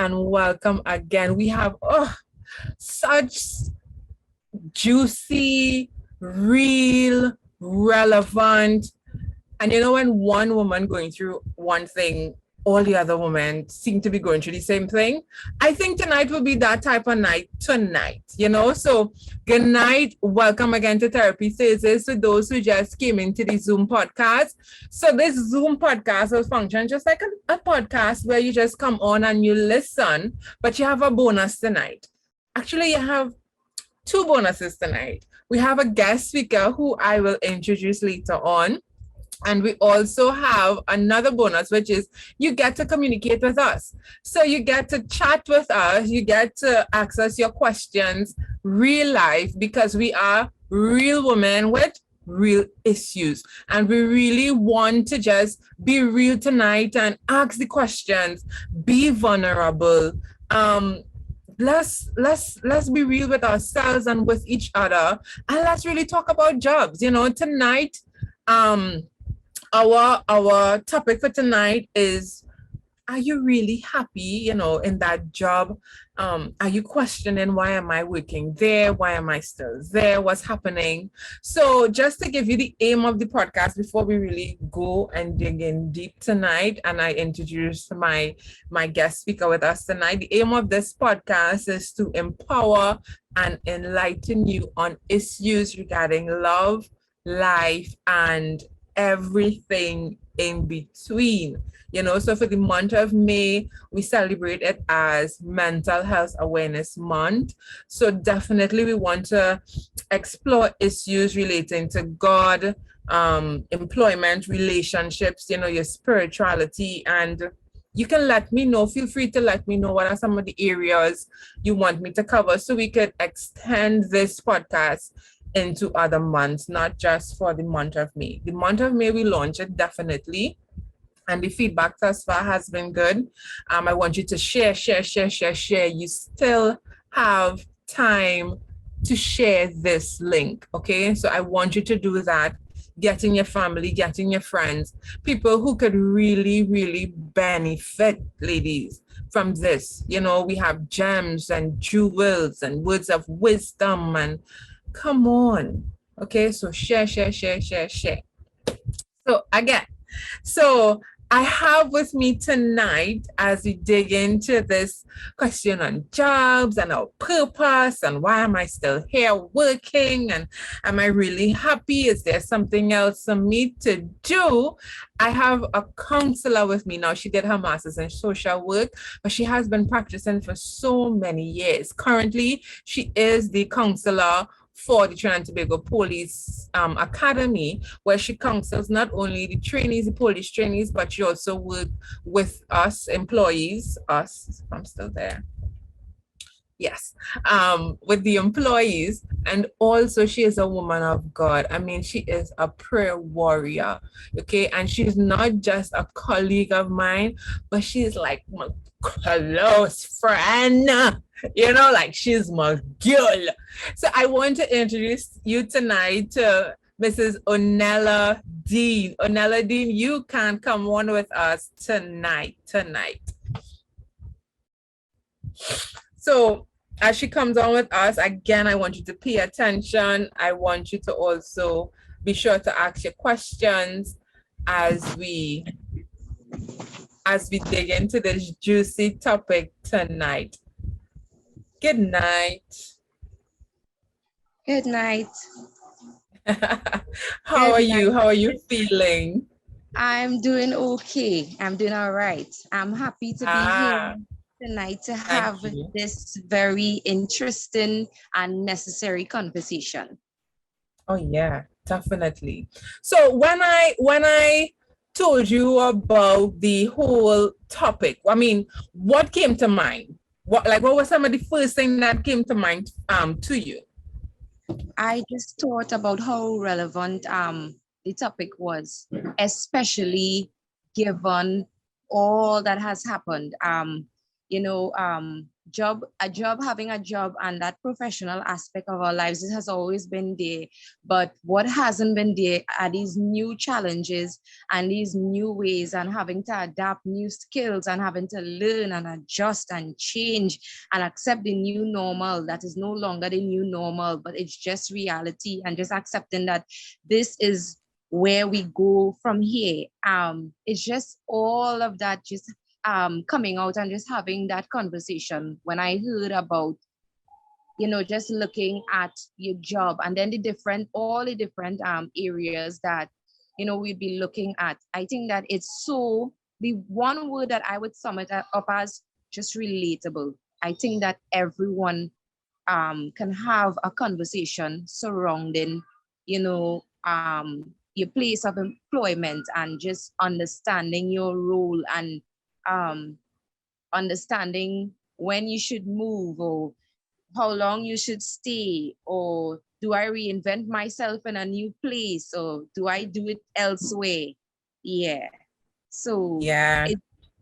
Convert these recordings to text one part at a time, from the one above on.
and welcome again. We have such juicy, real, relevant, and you know when one woman going through one thing, all the other women seem to be going through the same thing. I think tonight will be that type of night tonight, you know? So good night. Welcome again to Therapy Thursdays to those who just came into the Zoom podcast. So this Zoom podcast will function just like a podcast where you just come on and you listen, but you have a bonus tonight. Actually, you have two bonuses tonight. We have a guest speaker who I will introduce later on. And we also have another bonus, which is you get to communicate with us. So you get to chat with us, you get to access your questions real life because we are real women with real issues. And we really want to just be real tonight and ask the questions, be vulnerable. Let's be real with ourselves and with each other. And let's really talk about jobs. You know, tonight, our topic for tonight is, are you really happy, you know, in that job? Are you questioning, why am I working there? Why am I still there? What's happening? So just to give you the aim of the podcast before we really go and dig in deep tonight, and I introduce my guest speaker with us tonight, the aim of this podcast is to empower and enlighten you on issues regarding love, life, and everything in between. You know, so for the month of May, we celebrate it as Mental Health Awareness Month. So definitely we want to explore issues relating to God, employment, relationships, you know, your spirituality. And you can let me know, feel free to let me know what are some of the areas you want me to cover so we could extend this podcast into other months, not just for the month of May. The month of May, we launch it definitely. And the feedback thus far has been good. I want you to share. You still have time to share this link, okay? So I want you to do that. Getting your family, getting your friends, people who could really, really benefit, ladies, from this. You know, we have gems and jewels and words of wisdom, and come on. Okay, so share. So again, so I have with me tonight, as we dig into this question on jobs and our purpose and why am I still here working, and am I really happy? Is there something else for me to do? I have a counselor with me now. She did her master's in social work, but she has been practicing for so many years. Currently, she is the counselor for the Trinidad and Tobago Police Academy, where she counsels not only the trainees, the police trainees, but she also works with us employees, I'm still there. Yes, with the employees. And also she is a woman of God. I mean, she is a prayer warrior, okay? And she's not just a colleague of mine, but she's like my close friend, you know, like she's my girl. So I want to introduce you tonight to Mrs. Ornella Dean. Ornella Dean, you can come on with us tonight. So as she comes on with us, again, I want you to pay attention. I want you to also be sure to ask your questions as we dig into this juicy topic tonight. Good night. Good night. How are you? How are you feeling? I'm doing okay. I'm doing all right. I'm happy to be here tonight to have this very interesting and necessary conversation. Oh yeah, definitely. So when I told you about the whole topic, I mean, what came to mind? What was some of the first thing that came to mind to you? I just thought about how relevant the topic was, especially given all that has happened. having a job and that professional aspect of our lives, it has always been there. But what hasn't been there are these new challenges and these new ways, and having to adapt new skills and having to learn and adjust and change and accept the new normal that is no longer the new normal, but it's just reality, and just accepting that this is where we go from here. It's just all of that just coming out and just having that conversation when I heard about, just looking at your job and then all the different areas that, we'd be looking at. I think that the one word that I would sum it up as just relatable. I think that everyone can have a conversation surrounding, your place of employment, and just understanding your role, and um, understanding when you should move, or how long you should stay, or do I reinvent myself in a new place, or do I do it elsewhere? Yeah. So Yeah. I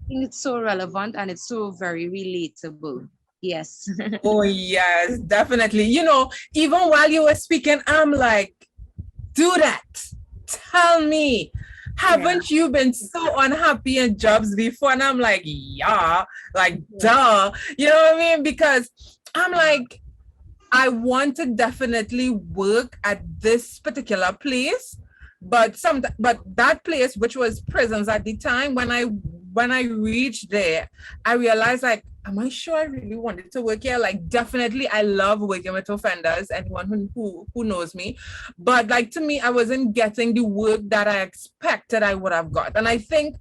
think it's so relevant and it's so very relatable. Yes. Oh, yes, definitely. Even while you were speaking, I'm like, do that. Tell me, haven't you been so unhappy in jobs before? And I'm like, yeah, like, duh. You know what I mean? Because I'm like, I want to definitely work at this particular place, but that place, which was prisons at the time, when I reached there, I realized, like, am I sure I really wanted to work here? Like, definitely, I love working with offenders. Anyone who knows me, but like, to me, I wasn't getting the work that I expected I would have got, and I think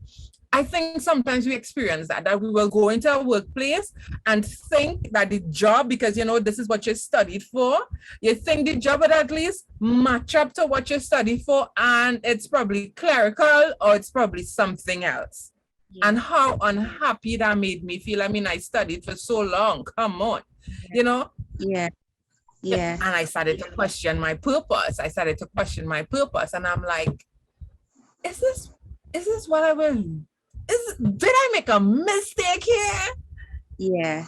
sometimes we experience that we will go into a workplace and think that the job, because this is what you studied for, you think the job would at least match up to what you studied for, and it's probably clerical or it's probably something else. Yeah. And how unhappy that made me feel. I mean, I studied for so long. Come on, Yeah. Yeah. And I started to question my purpose. And I'm like, is this what I will? Did I make a mistake here? Yeah.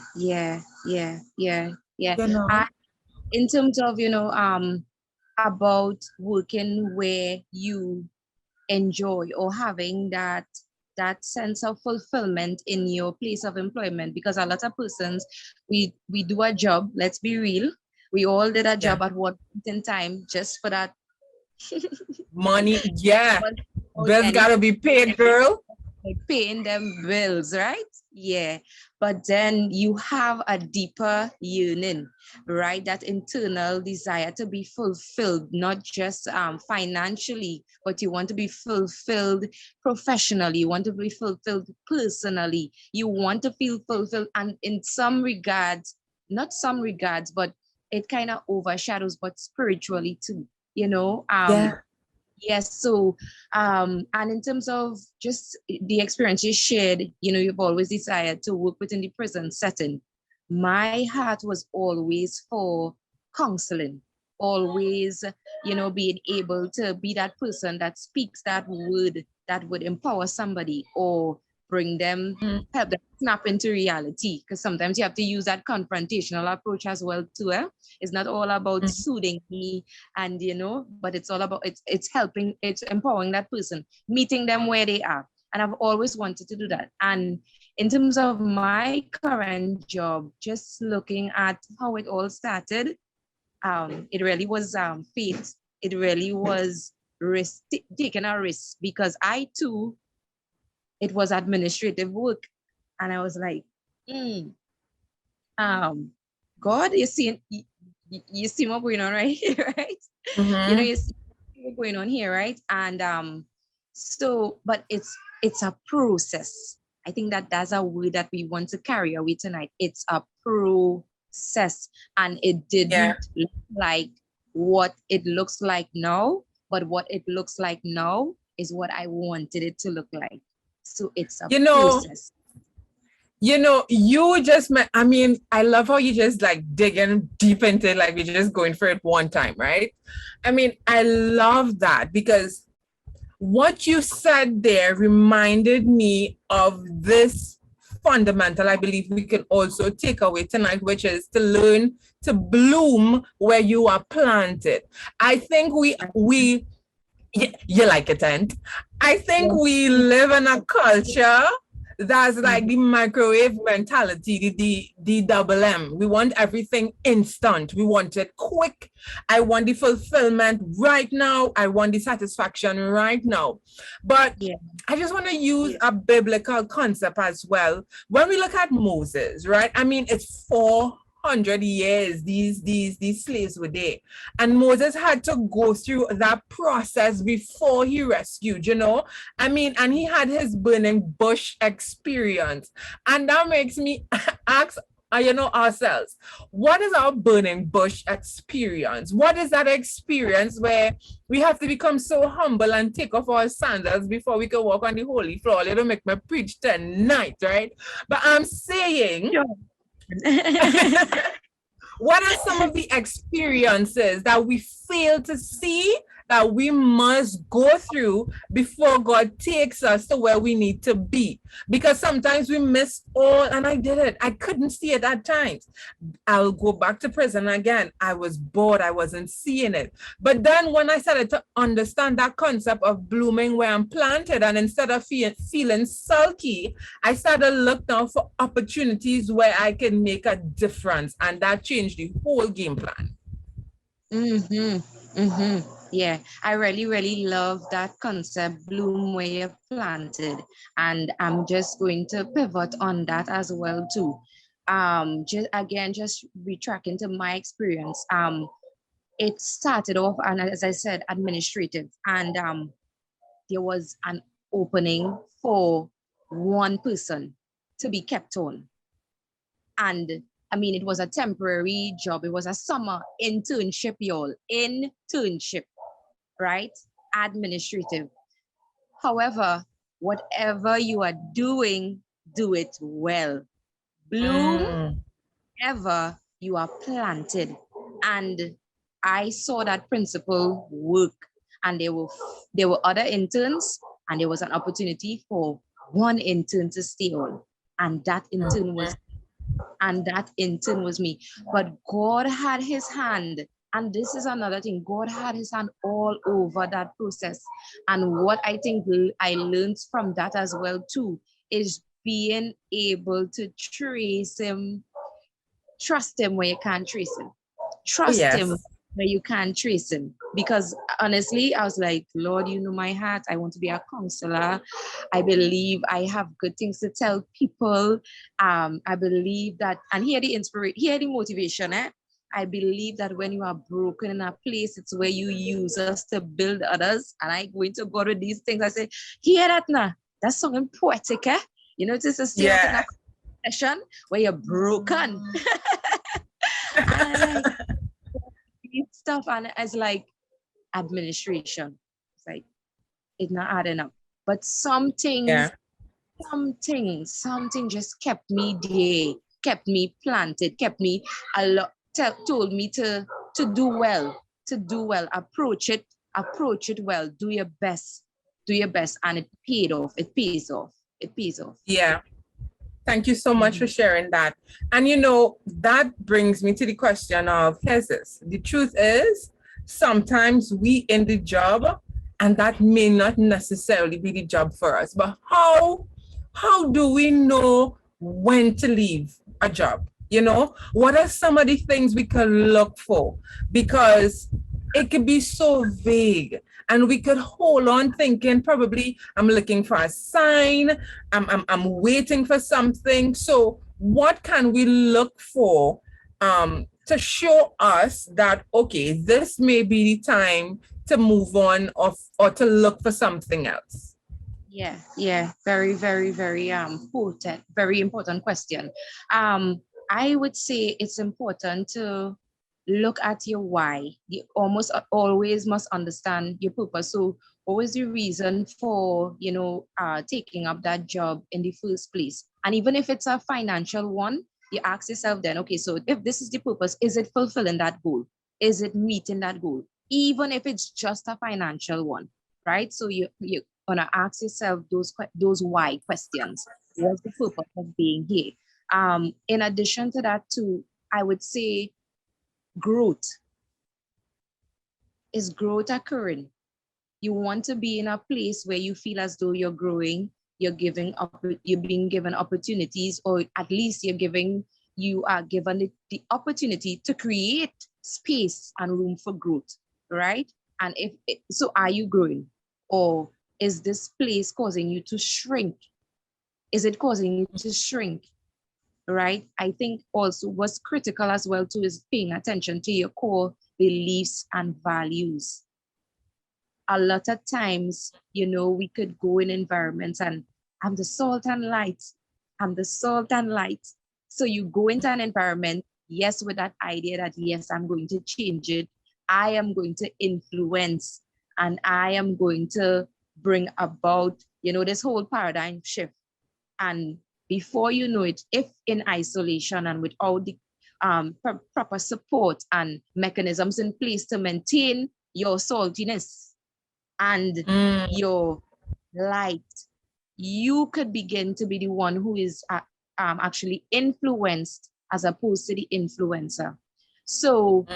In terms of, about working where you enjoy, or having that sense of fulfillment in your place of employment, because a lot of persons, we do a job, let's be real, we all did a job at one point in time just for that money. Yeah, bills gotta be paid, girl. Paying them bills, right? Yeah. But then you have a deeper yearning, right? That internal desire to be fulfilled, not just financially, but you want to be fulfilled professionally. You want to be fulfilled personally. You want to feel fulfilled. And in some regards, not some regards, but it kind of overshadows, but spiritually too, Yeah. Yes. So, and in terms of just the experience you shared, you've always desired to work within the prison setting. My heart was always for counseling, always, being able to be that person that speaks that word that would empower somebody, or bring them, help them snap into reality. Because sometimes you have to use that confrontational approach as well too. It's not all about soothing me, and but it's all about it's helping, it's empowering that person, meeting them where they are. And I've always wanted to do that. And in terms of my current job, just looking at how it all started, it really was fate. It really was taking a risk, because I too, it was administrative work, and I was like, God, you see what's going on right here, right? You see what's going on here, right? And so, but it's a process. I think that that's a word that we want to carry away tonight. It's a process, and it didn't look like what it looks like now, but what it looks like now is what I wanted it to look like. So it's a process. You just I mean, I love how you just like digging deep into it, like we're just going for it one time, right? I mean, I love that, because what you said there reminded me of this fundamental I believe we can also take away tonight, which is to learn to bloom where you are planted. I think you like it, and I think Yeah. we live in a culture that's like Mhm. the microwave mentality, the double M. We want everything instant. We want it quick. I want the fulfillment right now. I want the satisfaction right now. But Yeah. I just want to use a biblical concept as well. When we look at Moses, right? I mean, it's 400 years these slaves were there, and Moses had to go through that process before he rescued, you know. I mean, and he had his burning bush experience, and that makes me ask, ourselves, what is our burning bush experience? What is that experience where we have to become so humble and take off our sandals before we can walk on the holy floor? It'll make me preach tonight, right? But I'm saying, Sure. what are some of the experiences that we fail to see that we must go through before God takes us to where we need to be? Because sometimes we miss all, and I did it. I couldn't see it at times. I'll go back to prison again. I was bored. I wasn't seeing it. But then when I started to understand that concept of blooming where I'm planted, and instead of feeling sulky, I started to look down for opportunities where I can make a difference. And that changed the whole game plan. Mm-hmm. Mm-hmm. Yeah, I really, really love that concept, bloom where you're planted. And I'm just going to pivot on that as well too. Just retracting to my experience. It started off, and as I said, administrative, and there was an opening for one person to be kept on. And I mean, it was a temporary job. It was a summer internship, y'all. Internship, right? Administrative. However, whatever you are doing, do it well. Bloom Mm, ever you are planted. And I saw that principle work. And there were other interns, and there was an opportunity for one intern to stay on. And that intern was me. But God had his hand. And this is another thing. God had his hand all over that process. And what I think I learned from that as well too is being able to trace him, trust him where you can't trace him. oh, Trust him yes. where you can't trace him. Because honestly, I was like, Lord, you know my heart. I want to be a counselor. I believe I have good things to tell people. I believe that, and hear the inspiration, hear the motivation. I believe that when you are broken in a place, it's where you use us to build others. And I go into God with these things. I say, hear that now. That's something poetic, eh? You know, just to stay up in Yeah. a session where you're broken. And I like these stuff, and it's like administration. It's like it's not adding up. But Yeah. something just kept me there, kept me planted, kept me a lot, told me to do well, approach it well, do your best, and it paid off. It pays off. It pays off. Yeah. Thank you so much for Mhm. sharing that. And that brings me to the question of, here's this. The truth is, sometimes we in the job, and that may not necessarily be the job for us. But how do we know when to leave a job? What are some of the things we can look for? Because it could be so vague, and we could hold on thinking, probably I'm looking for a sign, I'm waiting for something. So what can we look for to show us that, okay, this may be the time to move on, or to look for something else? Yeah. Very, very, very important, very important question. Um, I would say it's important to look at your why. You almost always must understand your purpose. So what was the reason for taking up that job in the first place? And even if it's a financial one, you ask yourself then, okay, so if this is the purpose, is it fulfilling that goal? Is it meeting that goal? Even if it's just a financial one, right? So you gonna ask yourself those why questions. What's the purpose of being here? In addition to that, too, I would say growth. Is growth occurring? You want to be in a place where you feel as though you're growing, you're being given opportunities, or at least you are given the opportunity to create space and room for growth, right? And so, are you growing, or is this place causing you to shrink? Is it causing you to shrink? Right? I think also what's critical as well too is paying attention to your core beliefs and values. A lot of times, we could go in environments and I'm the salt and light. I'm the salt and light. So you go into an environment, yes, with that idea that, yes, I'm going to change it. I am going to influence and I am going to bring about, this whole paradigm shift. And before you know it, if in isolation and without the proper support and mechanisms in place to maintain your saltiness, and your light, you could begin to be the one who is actually influenced as opposed to the influencer. So,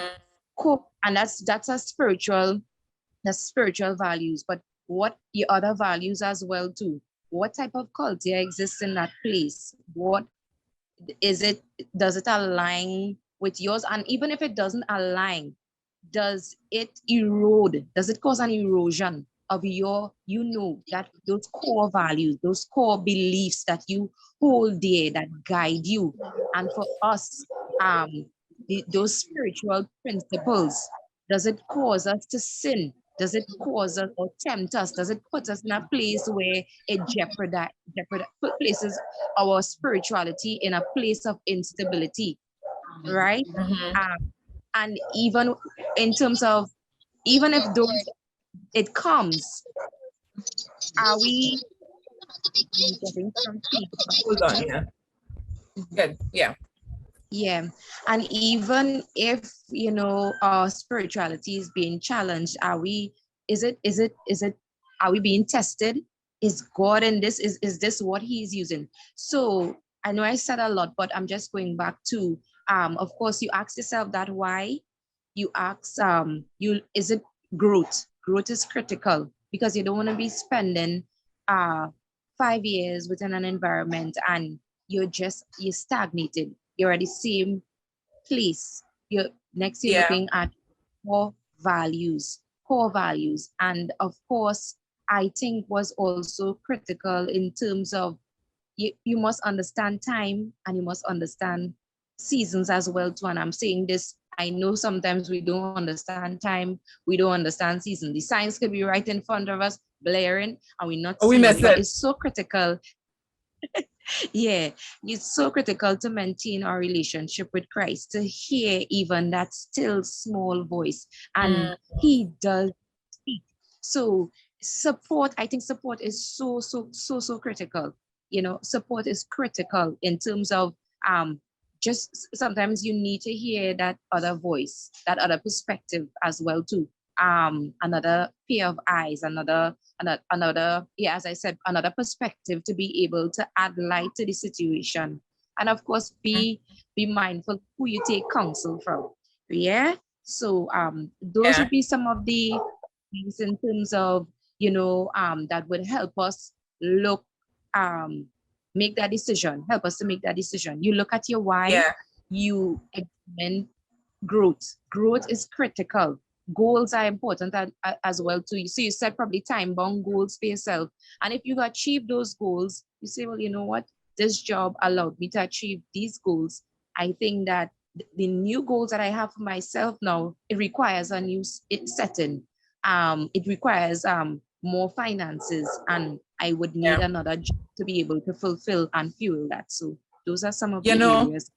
and that's the spiritual values, but what your other values as well too. What type of culture exists in that place? What is it? Does it align with yours? And even if it doesn't align, does it erode? Does it cause an erosion of that those core values, those core beliefs that you hold dear, that guide you? And for us, those spiritual principles, does it cause us to sin? Does it cause us or tempt us? Does it put us in a place where it places our spirituality in a place of instability, right? And even in terms of, even if those it comes, are we getting some feedback? Hold on, yeah. Good, yeah. Yeah. And even if, our spirituality is being challenged, are we being tested? Is God in this? Is this what he's using? So I know I said a lot, but I'm just going back to, of course, you ask yourself that why. You ask, is it growth? Growth is critical because you don't want to be spending 5 years within an environment and you're stagnated. You're at the same place. You're Yeah. looking at core values. And of course, I think was also critical in terms of you must understand time and you must understand seasons as well too. And I'm saying this, I know sometimes we don't understand time, we don't understand season. The signs could be right in front of us, blaring, and we're not Oh, we seeing missed it. But it. it's so critical. Yeah, it's so critical to maintain our relationship with Christ, to hear even that still small voice. And he does speak. So I think support is so critical. Support is critical in terms of just sometimes you need to hear that other voice, that other perspective as well too. Another pair of eyes, another, yeah, as I said, another perspective to be able to add light to the situation. And of course, be mindful who you take counsel from. Yeah. So those Yeah. would be some of the things in terms of, that would help us look, um, make that decision, help us to make that decision. You look at your why, Yeah. you examine growth. Growth is critical. Goals are important as well too. So you set probably time-bound goals for yourself. And if you achieve those goals, you say, well, you know what? This job allowed me to achieve these goals. I think that the new goals that I have for myself now, it requires a new setting. It requires more finances, and I would need Yeah. another job to be able to fulfill and fuel that. So those are some of You the know, areas.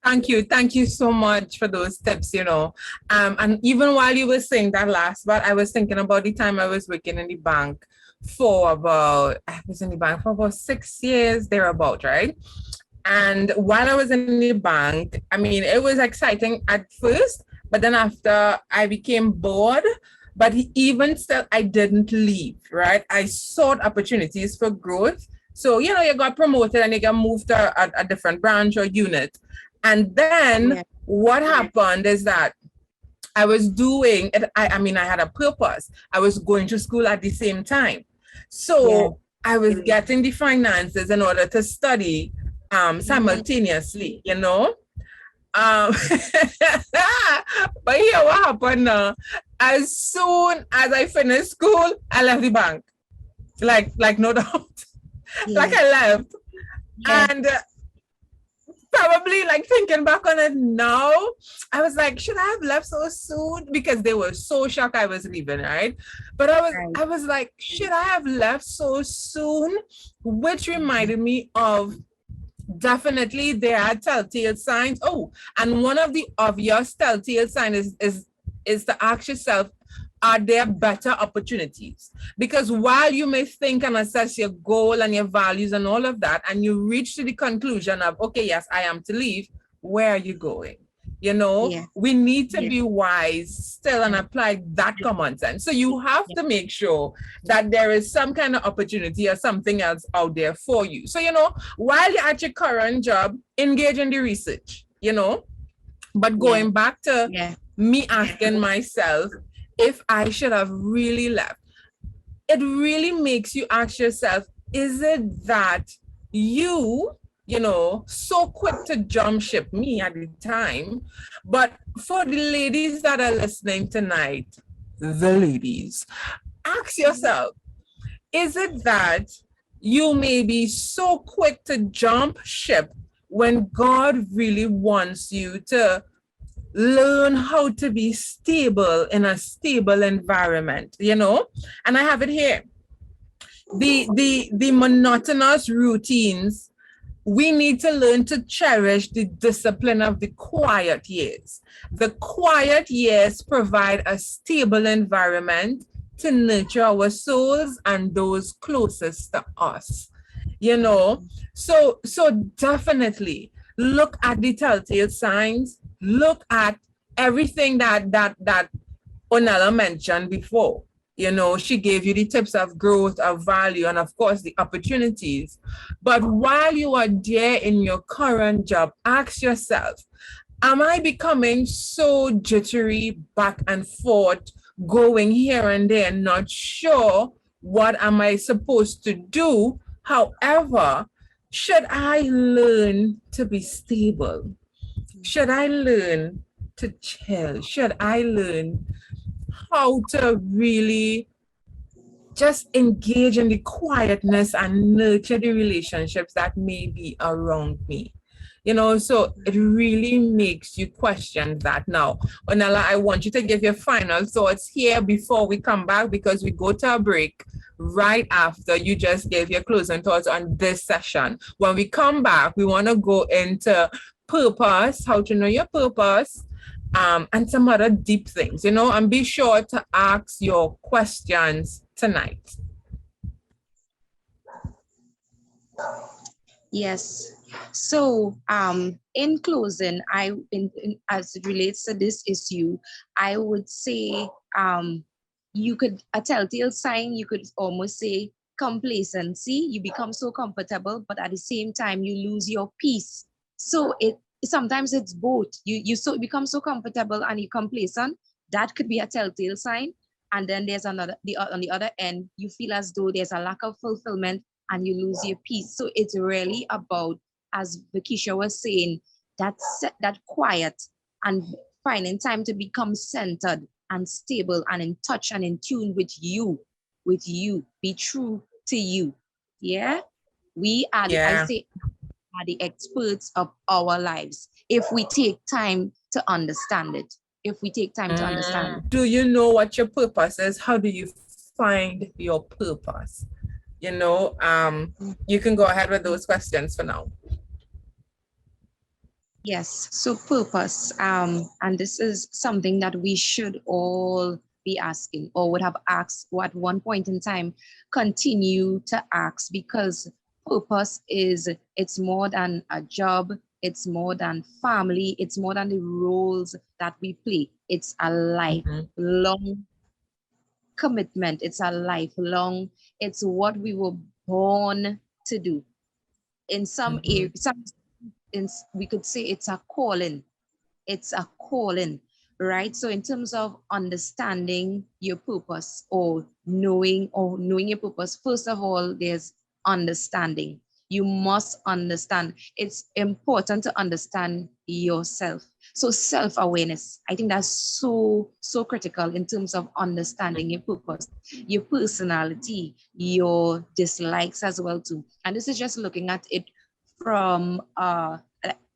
thank you. Thank you so much for those tips. And even while you were saying that last part, I was thinking about the time I was working in the bank I was in the bank for about 6 years, thereabout, right? And while I was in the bank, I mean, it was exciting at first, but then after I became bored. But even still, I didn't leave, right? I sought opportunities for growth So, you know, you got promoted and you got moved to a different branch or unit. And then Yeah. what happened is that I was doing it. I mean, I had a purpose. I was going to school at the same time. Yeah. So I was getting the finances in order to study Mhm. simultaneously, you know. Um, but here what happened now? As soon as I finished school, I left the bank. Like no doubt. Like Yeah. I left. Yeah. And probably like thinking back on it now, I was like, should I have left so soon? Because they were so shocked I was leaving, right? But Right. I was like, should I have left so soon? Which Mhm. reminded me of definitely there are telltale signs. Oh, and one of the obvious telltale signs is to ask yourself, are there better opportunities? Because while you may think and assess your goal and your values and all of that, and you reach to the conclusion of, okay, yes, I am to leave, where are you going? You know, Yeah. we need to Yeah. be wise still and apply that common sense. So you have Yeah. to make sure that there is some kind of opportunity or something else out there for you. So, you know, while you're at your current job, engage in the research, you know, but Yeah. going back to Yeah. me asking myself if I should have really left, it really makes you ask yourself, is it that you, you know, so quick to jump ship, me at the time, but for the ladies that are listening tonight, the ladies, ask yourself, is it that you may be so quick to jump ship when God really wants you to learn how to be stable in a stable environment, you know? And I have it here. The monotonous routines, we need to learn to cherish the discipline of the quiet years. The quiet years provide a stable environment to nurture our souls and those closest to us. You know, so definitely look at the telltale signs, look at everything that Ornella mentioned before. You know, she gave you the tips of growth, of value, and of course the opportunities. But while you are there in your current job, ask yourself, am I becoming so jittery back and forth, going here and there, not sure what am I supposed to do? However, should I learn to be stable? Should I learn to chill? Should I learn how to really just engage in the quietness and nurture the relationships that may be around me? You know, so it really makes you question that. Now, Onella, I want you to give your final thoughts here before we come back, because we go to a break right after you just gave your closing thoughts on this session. When we come back, we want to go into purpose, how to know your purpose, and some other deep things, you know, and be sure to ask your questions tonight. Yes. So, in closing, as it relates to this issue, I would say, you could a telltale sign. You could almost say complacency. You become so comfortable, but at the same time, you lose your peace. So it sometimes it's both. You become so comfortable and you complacent. That could be a telltale sign. And then there's another on the other end, you feel as though there's a lack of fulfillment and you lose your peace. So it's really about, as Vakisha was saying, that quiet and finding time to become centered and stable and in touch and in tune with you, Be true to you. Yeah. I Yeah. say, are the experts of our lives if we take time to understand it. If we take time to understand it. Do you know what your purpose is? How do you find your purpose? You know, you can go ahead with those questions for now. Yes, so purpose, and this is something that we should all be asking or would have asked or at one point in time continue to ask, because purpose it's more than a job, it's more than family, it's more than the roles that we play. It's a Mhm. lifelong commitment, it's a lifelong, it's what we were born to do. In some Mhm. areas, we could say it's a calling. It's a calling, right? So in terms of understanding your purpose or knowing your purpose, first of all, there's understanding. You must understand. It's important to understand yourself. So self-awareness, I think that's so critical in terms of understanding your purpose, your personality, your dislikes as well too. And this is just looking at it from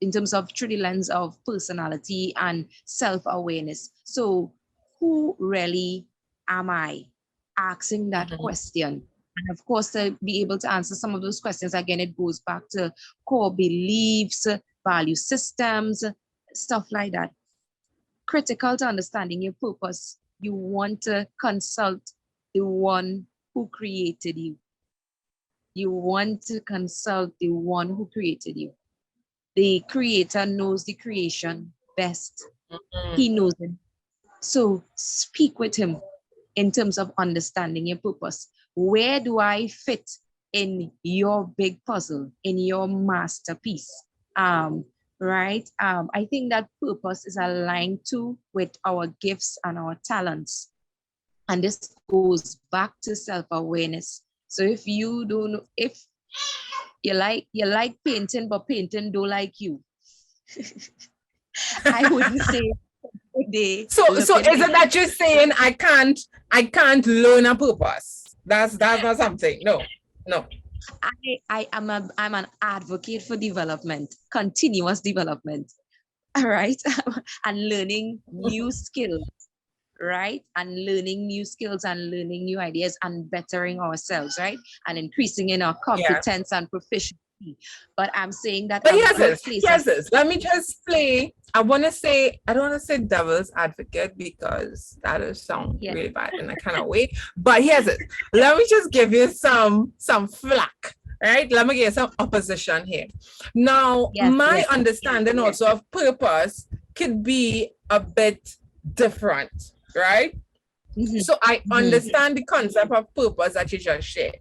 in terms of through the lens of personality and self-awareness. So who really am I? Asking that Mhm. question. And of course, to be able to answer some of those questions, again, it goes back to core beliefs, value systems, stuff like that. Critical to understanding your purpose. You want to consult the one who created you. You want to consult the one who created you. The creator knows the creation best. Mhm. He knows it. So speak with him in terms of understanding your purpose. Where do I fit in your big puzzle, in your masterpiece? Um, right? I think that purpose is aligned to with our gifts and our talents. And this goes back to self-awareness. So if you don't, if you like painting, but painting don't like you, I wouldn't say they So looking is in. it that you're saying I can't learn a purpose? That's not something. No, no. I'm an advocate for development, continuous development, all right, and learning new skills, right, and learning new skills and learning new ideas and bettering ourselves, right, and increasing in our Yeah. competence and proficiency. But I'm saying that But a here's good this. place Here's as this. Let me just play. I don't want to say devil's advocate because that will sound yes, really bad in a kind of way. But here's it. Let me just give you some flack. Right? Let me give you some opposition here. Now, yes, my yes. understanding also of purpose could be a bit different, right? Mm-hmm, So I mm-hmm. understand the concept of purpose that you just shared.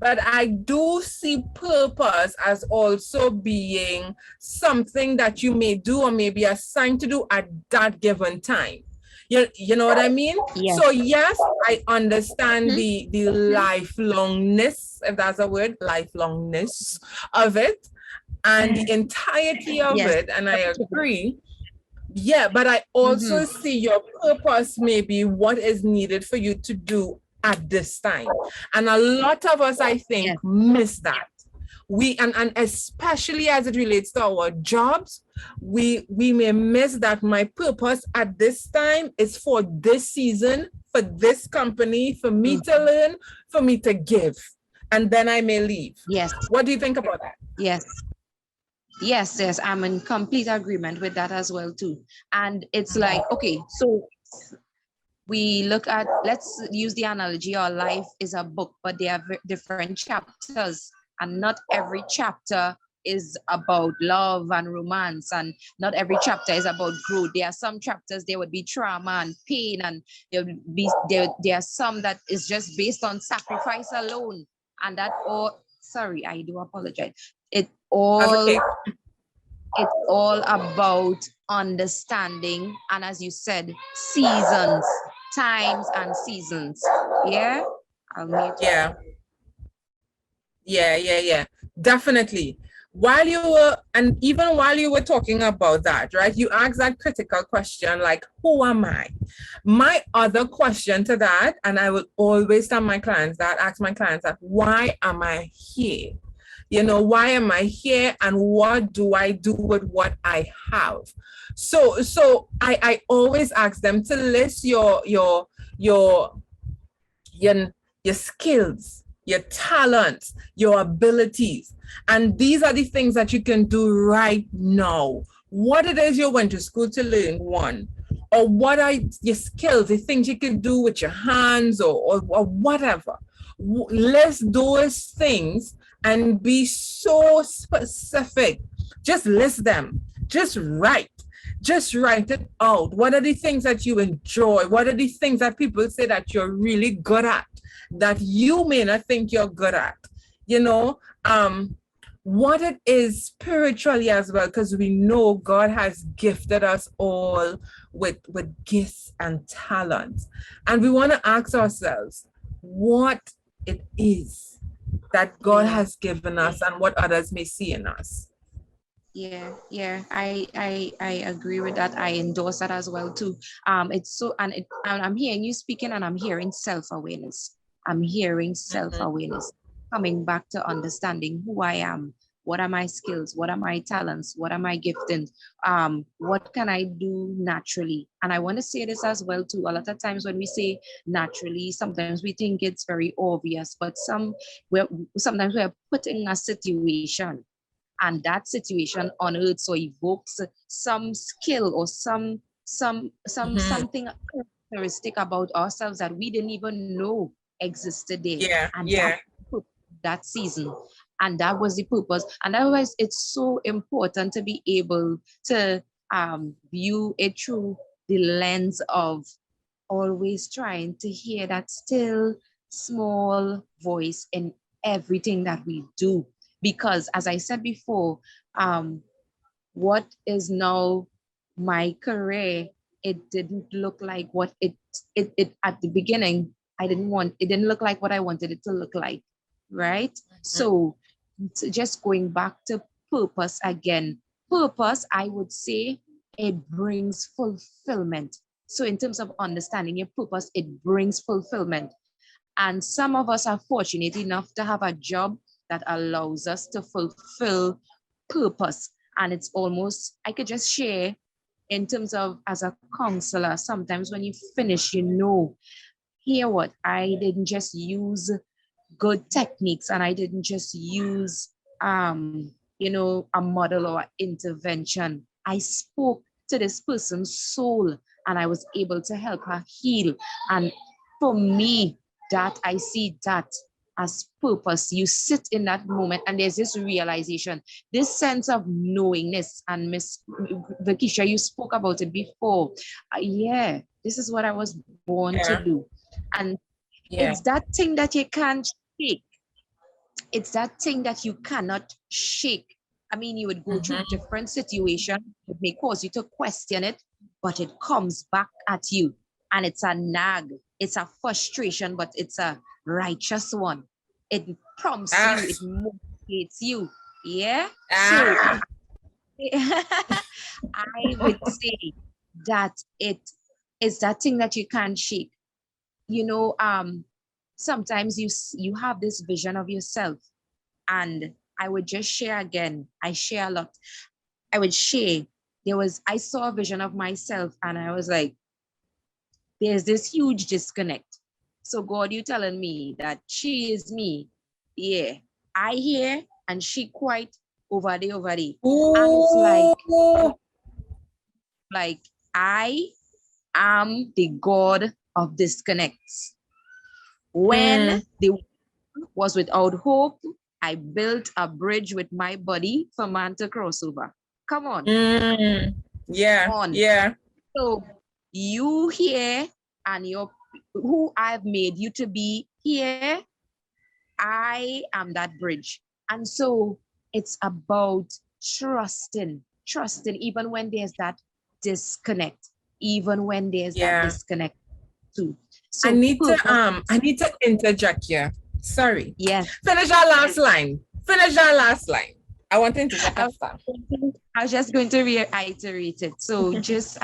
But I do see purpose as also being something that you may do or may be assigned to do at that given time. You know what I mean? Yes. So yes, I understand Mhm. the lifelongness, if that's a word, lifelongness of it and the entirety of Yes. it. And I agree. Yeah, but I also Mm-hmm. see your purpose maybe what is needed for you to do at this time. And a lot of us, I think, Yes. miss that. And especially as it relates to our jobs, we may miss that my purpose at this time is for this season, for this company, for me Mm. to learn, for me to give. And then I may leave. Yes. What do you think about that? Yes. Yes, I'm in complete agreement with that as well too. And it's like, okay, so we look at, let's use the analogy, our life is a book, but there are different chapters, and not every chapter is about love and romance, and not every chapter is about growth. There are some chapters there would be trauma and pain, and there are some that is just based on sacrifice alone, and that all, sorry, I do apologize, it That's all okay. it's all about understanding, and as you said, seasons, times and seasons. Yeah, I'll mute. Yeah. Yeah. Definitely. While you were, and even while you were talking about that, right, you asked that critical question, like, who am I? My other question to that, and I will always tell my clients that, ask my clients that, why am I here? Why am I here and what do I do with what I have? So I always ask them to list your your, your skills, your talents, your abilities. And these are the things that you can do right now. What it is you went to school to learn, one, or what are your skills, the things you can do with your hands or whatever. List those things and be so specific. Just list them. Just write. Just write it out. What are the things that you enjoy? What are the things that people say that you're really good at that you may not think you're good at? You know, um what it is spiritually as well, because we know God has gifted us all with gifts and talents. And we want to ask ourselves what it is that God Yeah. has given us and what others may see in us. Yeah. I agree with that. I endorse that as well too. It's so, and I'm hearing you speaking, and I'm hearing self-awareness. I'm hearing Mhm. self-awareness, coming back to understanding who I am. What are my skills? What are my talents? What are my giftings? What can I do naturally? And I want to say this as well too. A lot of times when we say naturally, sometimes we think it's very obvious, but sometimes we're put in a situation, and that situation unearths or evokes some skill or Mhm. something characteristic about ourselves that we didn't even know existed there, Yeah, and yeah. that season, and that was the purpose. And otherwise, it's so important to be able to view it through the lens of always trying to hear that still small voice in everything that we do. Because as I said before, um, what is now my career, it didn't look like what it at the beginning. It didn't look like what I wanted it to look like, right? Mhm. So just going back to purpose again, purpose, I would say it brings fulfillment. So in terms of understanding your purpose, it brings fulfillment. And some of us are fortunate enough to have a job that allows us to fulfill purpose. And it's almost, I could just share in terms of as a counselor, sometimes when you finish, here what, I didn't just use good techniques, and I didn't just use a model or intervention. I spoke to this person's soul, and I was able to help her heal. And for me, that I see that as purpose. You sit in that moment and there's this realization, this sense of knowingness. And Miss Vakisha, you spoke about it before. Yeah, this is what I was born to Yeah, do. And yeah. it's that thing that you can't shake. It's that thing that you cannot shake. I mean, you would go through Mhm. different situations. It may cause you to question it, but it comes back at you. And it's a nag. It's a frustration, but it's a righteous one. It prompts Ah, you, it motivates you. Yeah. So ah. I would say that it is that thing that you can't shake. you know um Sometimes you have this vision of yourself, and I would just share again. I share a lot. I would share. I saw a vision of myself, and I was like, there's this huge disconnect. So God, you telling me that she is me. Yeah. I here and she quite over there. And it's Ooh. like I am the God of disconnects. When Mm, the was without hope, I built a bridge with my body for man to cross over. Come mm. Yeah, on. yeah. So you here and your who I've made you to be here, I am that bridge. And so it's about trusting, even when there's that disconnect, even when there's that Yeah. disconnect too. So purpose, I need to interject here. Sorry. yes, Finish our yes. last line. Finish our last line. I want to interject I at was, start. I was just going to reiterate it. So just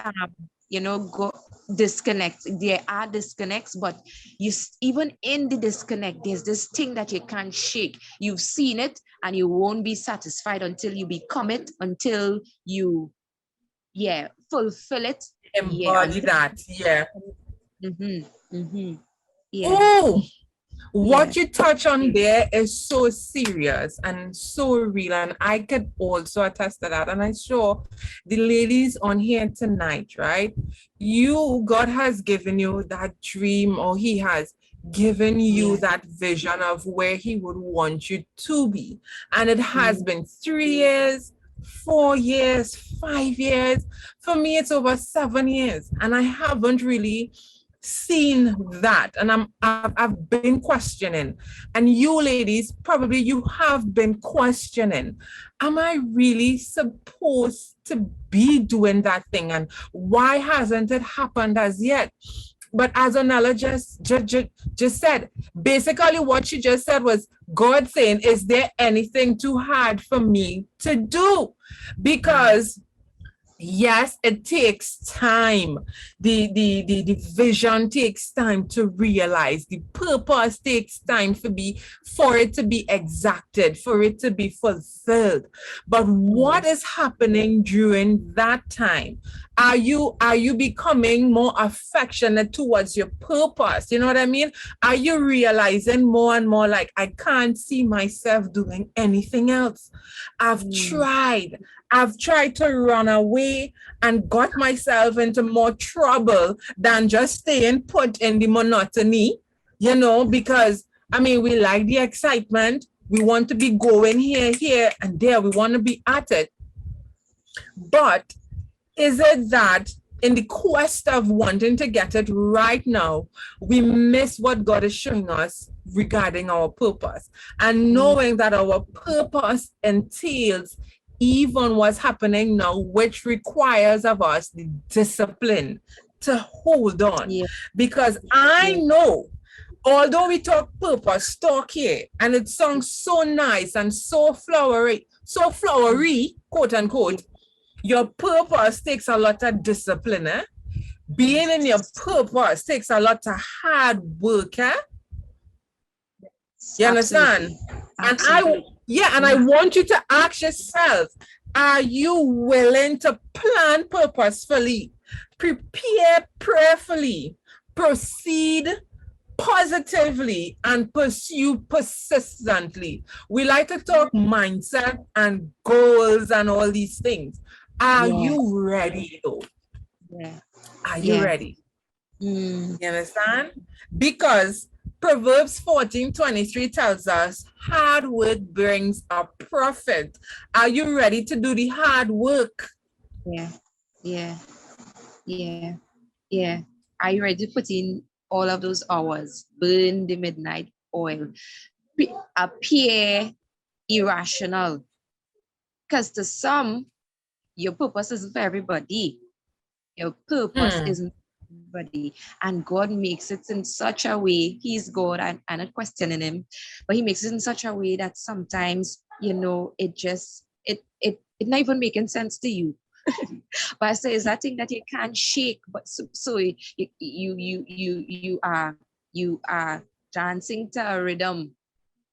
go disconnect. There are disconnects, but even in the disconnect, there's this thing that you can't shake. You've seen it, and you won't be satisfied until you become it, until you fulfill it. Yeah, Embody until. that. Yeah. Mm-hmm, mm-hmm, yeah, Oh, yeah, what you touch on there is so serious and so real. And I could also attest to that. And I'm sure the ladies on here tonight, right? God has given you that dream, or He has given you yeah, that vision of where He would want you to be. And it has mm, been 3 years, 4 years, 5 years. For me, it's over 7 years. And I haven't really seen that, and I've been questioning, and you ladies, probably you have been questioning, am I really supposed to be doing that thing, and why hasn't it happened as yet? But as Ornella just said, basically what she just said was God saying, is there anything too hard for me to do? Because yes, it takes time. The vision takes time to realize. The purpose takes time for it to be exacted, for it to be fulfilled. But what is happening during that time? Are you becoming more affectionate towards your purpose? You know what I mean? Are you realizing more and more like, I can't see myself doing anything else? I've tried to run away and got myself into more trouble than just staying put in the monotony, because I mean, we like the excitement. We want to be going here, and there. We want to be at it. But is it that in the quest of wanting to get it right now, we miss what God is showing us regarding our purpose, and knowing that our purpose entails even what's happening now, which requires of us the discipline to hold on. Because I know, although we talk purpose talk here, and it sounds so nice and so flowery, quote unquote, your purpose takes a lot of discipline. Being in your purpose takes a lot of hard work. You understand? Absolutely. And I want you to ask yourself, are you willing to plan purposefully, prepare prayerfully, proceed positively, and pursue persistently? We like to talk mindset and goals and all these things. Are you ready though? Are you ready? You understand? Because Proverbs 14:23 tells us hard work brings a profit. Are you ready to do the hard work? Are you ready to put in all of those hours, burn the midnight oil, appear irrational? Because to some, your purpose isn't for everybody. Your purpose isn't for everybody. And God makes it in such a way, He's God, and I'm not questioning Him, but He makes it in such a way that sometimes, it not even making sense to you. But I say it's that thing that you can't shake. But so you are dancing to a rhythm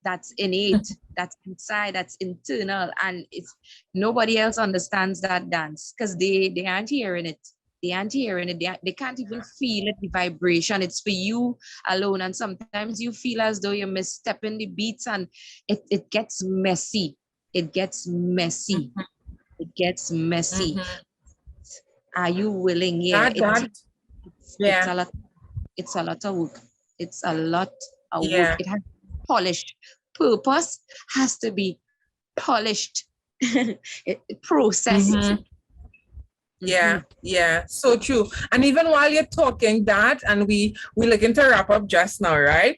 that's innate, that's inside, that's internal, and it's nobody else understands that dance because they aren't hearing it. They aren't hearing it. They can't even feel it, the vibration. It's for you alone. And sometimes you feel as though you're misstepping the beats, and it gets messy. It gets messy. It gets messy. Are you willing? It's a lot. It's a lot of work. It's a lot of work. It has to be polished. Purpose has to be polished. Processed. So true. And even while you're talking that, and we're looking to wrap up just now, right?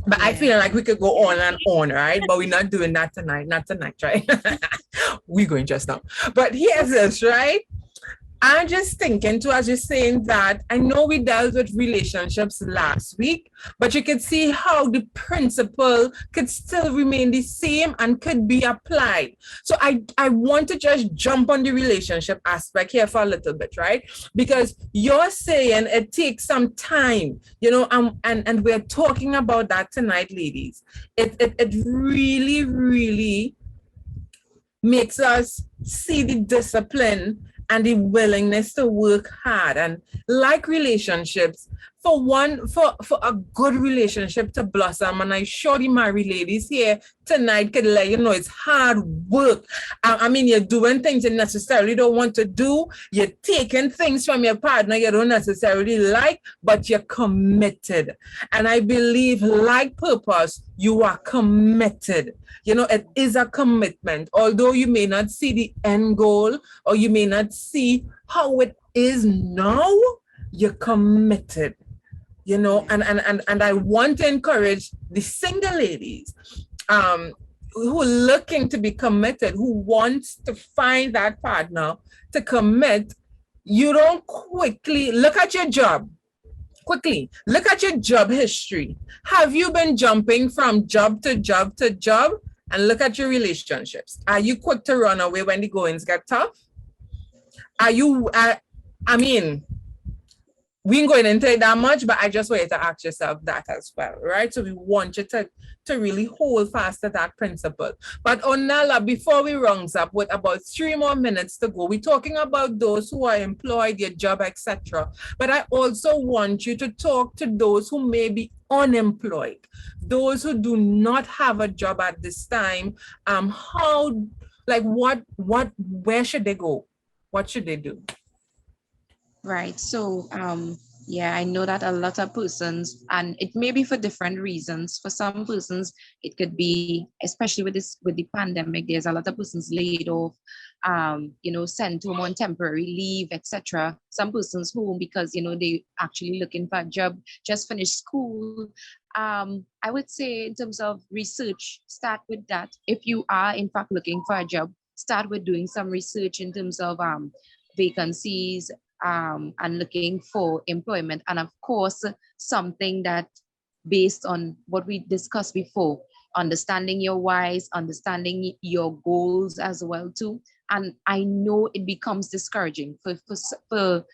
But I feel like we could go on and on, right? But we're not doing that tonight. Not tonight, right? We're going just now. But here's this, right? I'm just thinking too, as you're saying that, I know we dealt with relationships last week, but you could see how the principle could still remain the same and could be applied. So I want to just jump on the relationship aspect here for a little bit, right? Because you're saying it takes some time, and we're talking about that tonight, ladies. It really, really makes us see the discipline and the willingness to work hard. And like relationships, for a good relationship to blossom, and I sure the married ladies here tonight could let you know it's hard work. I mean, you're doing things you necessarily don't want to do. You're taking things from your partner you don't necessarily like, but you're committed. And I believe, like purpose, you are committed. It is a commitment. Although you may not see the end goal, or you may not see how it is now, you're committed. you know, and I want to encourage the single ladies who are looking to be committed, who wants to find that partner to commit. You don't quickly look at your job. Quickly look at your job history. Have you been jumping from job to job to job? And look at your relationships. Are you quick to run away when the goings get tough? Are you, I mean, we ain't going into it that much, but I just want you to ask yourself that as well, right? So we want you to really hold fast to that principle. But Ornella, before we rounds up with about 3 more minutes to go, we're talking about those who are employed, your job, etc. But I also want you to talk to those who may be unemployed, those who do not have a job at this time. Where should they go? What should they do? Right. So, yeah, I know that a lot of persons, and it may be for different reasons. For some persons, it could be, especially with the pandemic, there's a lot of persons laid off, sent home on temporary leave, etc. Some persons home because they actually looking for a job, just finished school. I would say in terms of research, start with that. If you are in fact looking for a job, start with doing some research in terms of vacancies, and looking for employment. And of course, something that based on what we discussed before, understanding your whys, understanding your goals as well too. And I know it becomes discouraging for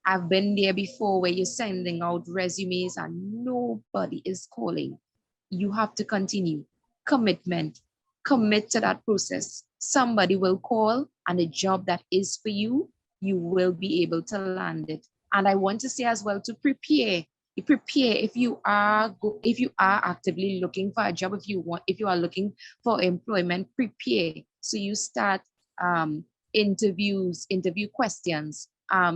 I've been there before where you're sending out resumes and nobody is calling. You have to continue. Commitment. Commit to that process. Somebody will call, and a job that is for you, you will be able to land it. And I want to say as well to prepare. You prepare if you are actively looking for a job, if you are looking for employment, prepare. So you start interview questions,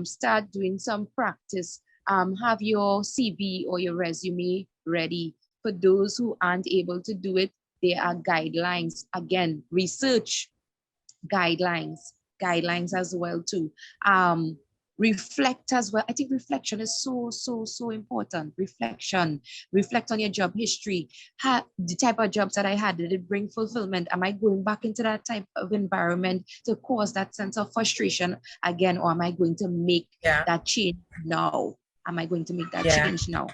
start doing some practice, have your CV or your resume ready. For those who aren't able to do it, there are guidelines. Again, research guidelines as well too. Reflect as well. I think reflection is so important. Reflect on your job history. The type of jobs that I had, did it bring fulfillment? Am I going back into that type of environment to cause that sense of frustration again, or am I going to make that change now? Am I going to make that change now?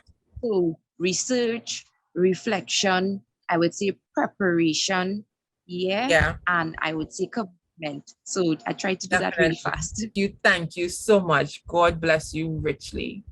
So research, reflection, I would say preparation, and I would say commitment. So I try to do that really fast. Thank you so much. God bless you richly.